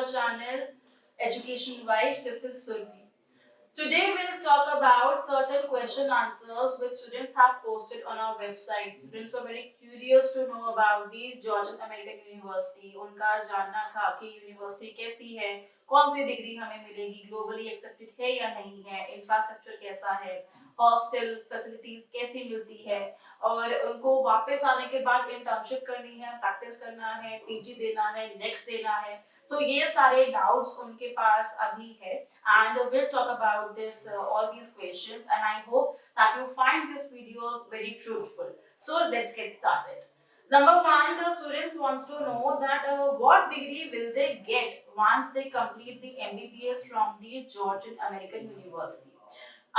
our channel Education Vibes. This is Surbi. Today we'll talk about certain question answers which students have posted on our website. Students were very curious to know about the Georgian American University. उनका जानना था कि university कैसी है, कौन सी degree हमें मिलेगी, globally accepted है या नहीं है, इंफ्रास्ट्रक्चर कैसा है, हॉस्टल फैसिलिटीज कैसी मिलती है, और उनको वापस आने के बाद इंटर्नशिप करनी है, प्रैक्टिस करना है, पीजी देना है, नेक्स्ट देना है. सो ये सारे डाउट्स उनके पास अभी है. And we'll talk about this all these questions, and I hope that you find this video very fruitful. So let's get started. Number one, the students wants to know that what degree will they get once they complete the MBBS from the Georgian American University.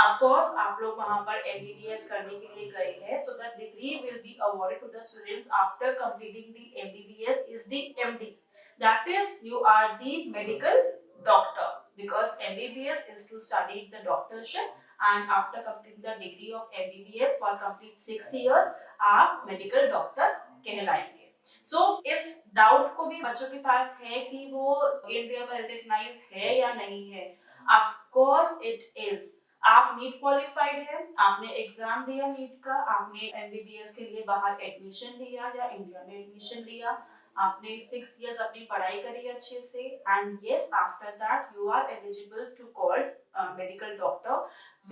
Of course, आप लोग वहाँ पर MBBS करने के लिए गए हैं, so the degree will be awarded to the students after completing the MBBS is the MD. That is, you are the medical doctor, because MBBS is to study the doctorship, and after completing the degree of MBBS for complete 6 years, आप medical doctor कहलाएंगे. So इस doubt को भी बच्चों के पास है कि वो इंडिया में रिकॉग्नाइज है या नहीं है. Of course it is. आप नीट क्वालिफाइड है, आपने एग्जाम दिया नीट का, आपने एमबीबीएस के लिए बाहर एडमिशन लिया या इंडिया में एडमिशन लिया, आपने 6 years अपनी पढ़ाई करी अच्छे से, and yes after that you are eligible to called medical doctor,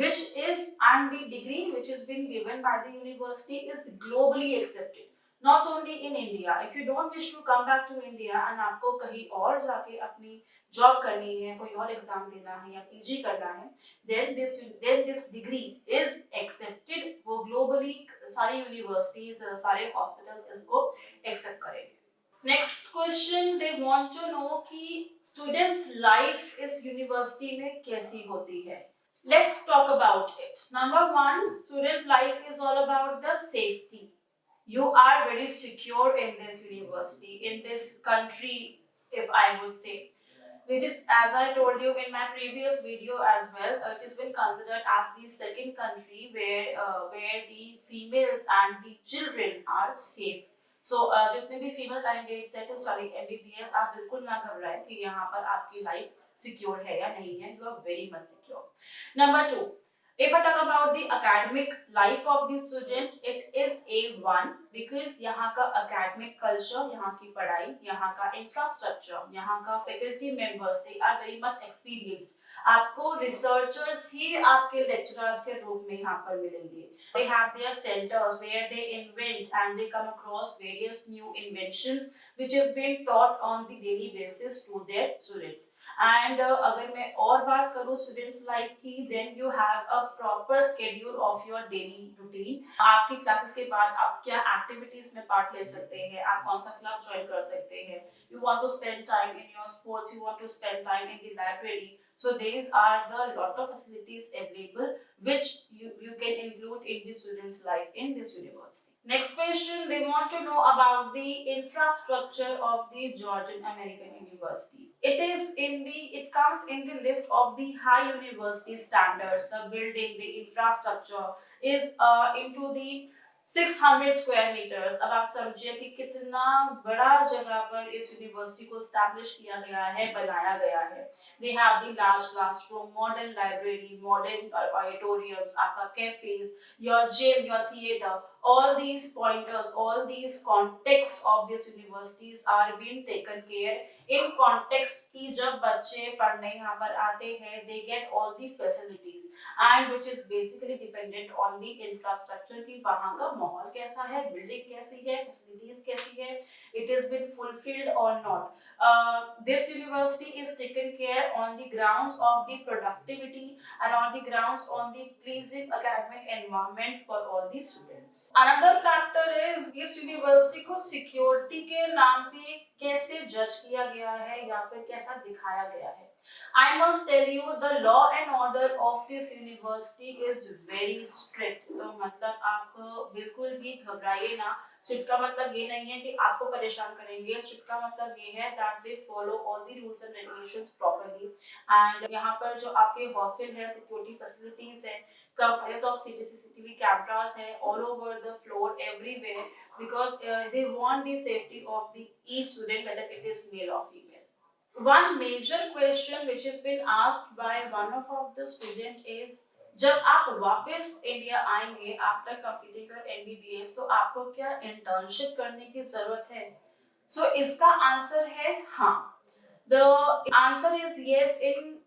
which is, and the degree which is being given by the university is globally accepted, not only in India. If you don't wish to come back to India and आपको कहीं और जाके अपनी job करनी है, कोई और exam देना है या पीजी करना है, then this degree is accepted. वो ग्लोबली सारी यूनिवर्सिटीज, सारे हॉस्पिटल्स इसको एक्सेप्ट करेंगे. Next question, they want to know कि स्टूडेंट्स लाइफ इस यूनिवर्सिटी में कैसी होती है. Let's talk about it. Number one, student life is all about the safety. You are very secure in this university, in this country, if I would say. It is, as I told you in my previous video as well, it has been considered as the second country where the females and the children are safe. So जितने भी female candidates हैं to study MBBS, आप बिल्कुल ना घबराएं कि यहाँ पर आपकी life secure है या नहीं है. You are very much secure. Number two, if I talk about the academic life of the student, it is A1, because यहाँ का academic culture, यहाँ की पढ़ाई, यहाँ का infrastructure, यहाँ का faculty members, they are very much experienced. आपको researchers ही आपके lecturers के रूप में यहाँ पर मिलेंगे. They have their centers where they invent and they come across various new inventions which is being taught on the daily basis to their students. And अगर मैं और बात करूँ students life की, then you have a proper schedule of your daily routine. आपकी classes के बाद आप क्या activities में part ले सकते हैं, आप कौन सा club join कर सकते हैं, you want to spend time in your sports, you want to spend time in the library. So these are the lot of facilities available which you can include in the students life in this university. Next question, they want to know about the infrastructure of the Georgian American University. It comes in the list of the high university standards. The building, the infrastructure is into the 600 square meters. अब आप समझिए कि कितना बड़ा जगह पर इस university को एस्टैब्लिश किया गया है, बनाया गया है. They have the large classroom, modern library, modern auditoriums, आपका cafes, your gym, your theater. All these pointers, all these context of these universities are being taken care. In context कि जब बच्चे पढ़ने यहाँ पर आते हैं, they get all the facilities, and which is basically dependent on the infrastructure कि वहाँ का माहौल कैसा है, building कैसी है, facilities कैसी है, it has been fulfilled or not. This university is taken care on the grounds of the productivity and on the grounds on the pleasing academic environment for all the students. Another factor is इस university को security के नाम पे कैसे जज किया गया है या फिर कैसा दिखाया गया है. I must tell you, the law and order of this university is very strict. तो मतलब आप बिल्कुल भी घबराइए ना. स्ट्रिक्ट का मतलब ये नहीं है कि आपको परेशान करेंगे. स्ट्रिक्ट का मतलब ये है that they follow all the rules and regulations properly. And यहाँ पर जो आपके hostel है, security facilities है, coverage of CCTV cameras है all over the floor everywhere, because they want the safety of the each student, whether it is male or female. one major question which has been asked by one of the student is, जब आप वापस India आएंगे after completing your MBBS तो आपको क्या internship करने की जरूरत है? सो इसका आंसर है हाँ. The answer is yes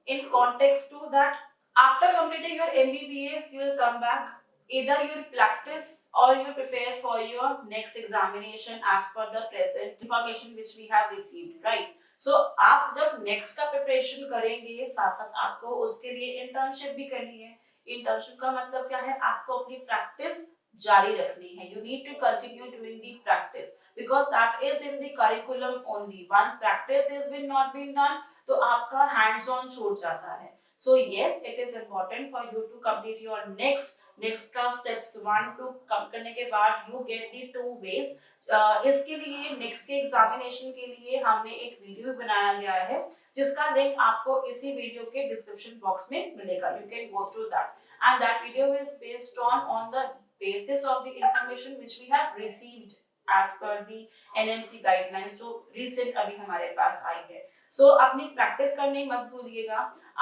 in context to that after completing your MBBS you will come back, either you will practice or you prepare for your next examination as per the present information which we have received, right? So आप जब next का preparation करेंगे साथ साथ आपको उसके लिए internship भी करनी है. internship का मतलब क्या है? आपको अपनी practice जारी रखनी है. You need to continue doing the practice because that is in the curriculum only. Once practice is been not been done, तो आपका hands on छूट जाता है. So yes, it is important for you to complete your next का steps 1 2 कम करने के बाद you get the 2 ways. इसके लिए नेक्स्ट के एग्जामिनेशन के लिए हमने एक वीडियो बनाया गया है जिसका लिंक आपको इसी वीडियो के डिस्क्रिप्शन बॉक्स में मिलेगा. You can go through that and that video is based on the basis of the information which we have received as per the NMC guidelines जो recent अभी हमारे पास आई है. So अपनी प्रैक्टिस करने मत भूलिएगा.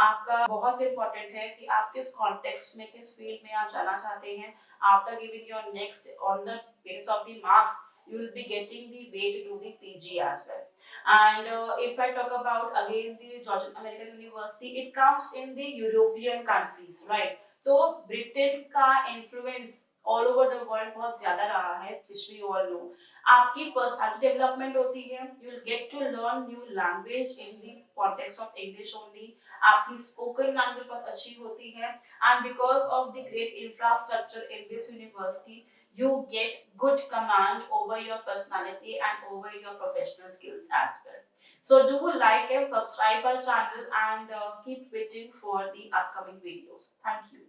आपका बहुत इंपॉर्टेंट है कि आप किस कॉन्टेक्स्ट में किस फील्ड में आप जाना चाहते हैं. After giving your next on the basis of the marks you will be getting the way to do the PG as well. And if I talk about again the Georgian American University, it comes in the European countries, right? तो Britain का influence all over the world बहुत ज्यादा रहा है which we all know. आपकी personality development होती है. You will get to learn new language in the context of English only. आपकी स्पोकन लैंग्वेज बहुत अच्छी होती है and because of the great infrastructure in this university you get good command over your personality and over your professional skills as well. So do like and subscribe our channel and keep waiting for the upcoming videos. Thank you.